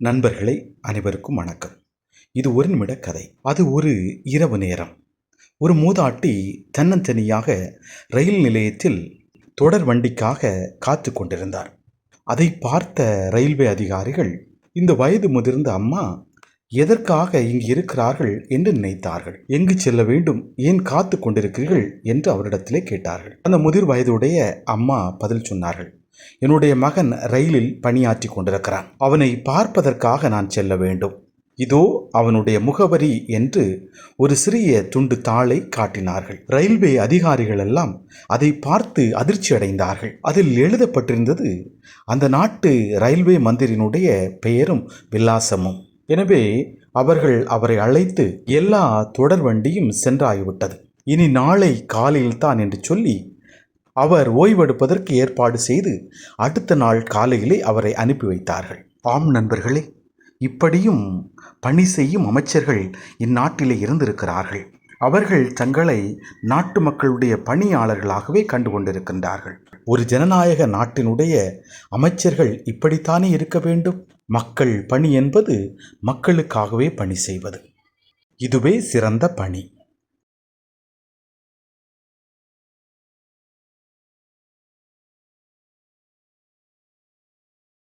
நண்பர்களே, அனைவருக்கும் வணக்கம். இது ஒரு நிமிட கதை. அது ஒரு இரவு நேரம். ஒரு மூதாட்டி தன்னந்தனியாக ரயில் நிலையத்தில் தொடர் வண்டிக்காக காத்து கொண்டிருந்தார். அதை பார்த்த ரயில்வே அதிகாரிகள், இந்த வயது முதிர்ந்த அம்மா எதற்காக இங்கு இருக்கிறார்கள் என்று நினைத்தார்கள். எங்கு செல்ல வேண்டும், ஏன் காத்து கொண்டிருக்கிறீர்கள் என்று அவரிடத்திலே கேட்டார்கள். அந்த முதிர் வயதுடைய அம்மா பதில் சொன்னார்கள். என்னுடைய மகன் ரயிலில் பணியாற்றி கொண்டிருக்கிறான். அவனை பார்ப்பதற்காக நான் செல்ல வேண்டும். இதோ அவனுடைய முகவரி என்று ஒரு சிறிய துண்டு தாளை காட்டினார்கள். ரயில்வே அதிகாரிகள் எல்லாம் அதை பார்த்து அதிர்ச்சி அடைந்தார்கள். அதில் எழுதப்பட்டிருந்தது அந்த நாட்டு ரயில்வே மந்திரியினுடைய பெயரும் விலாசமும். எனவே அவர்கள் அவரை அழைத்து, எல்லா தொடர் வண்டியும் சென்றாகிவிட்டது, இனி நாளை காலையில்தான் என்று சொல்லி அவர் ஓய்வெடுப்பதற்கு ஏற்பாடு செய்து அடுத்த நாள் காலையிலே அவரை அனுப்பி வைத்தார்கள். ஆம் நண்பர்களே, இப்படியும் பணி செய்யும் அமைச்சர்கள் இந்நாட்டிலே இருந்திருக்கிறார்கள். அவர்கள் தங்களை நாட்டு மக்களுடைய பணியாளர்களாகவே கண்டு கொண்டிருக்கின்றார்கள். ஒரு ஜனநாயக நாட்டினுடைய அமைச்சர்கள் இப்படித்தானே இருக்க வேண்டும். மக்கள் பணி என்பது மக்களுக்காகவே பணி செய்வது. இதுவே சிறந்த பணி.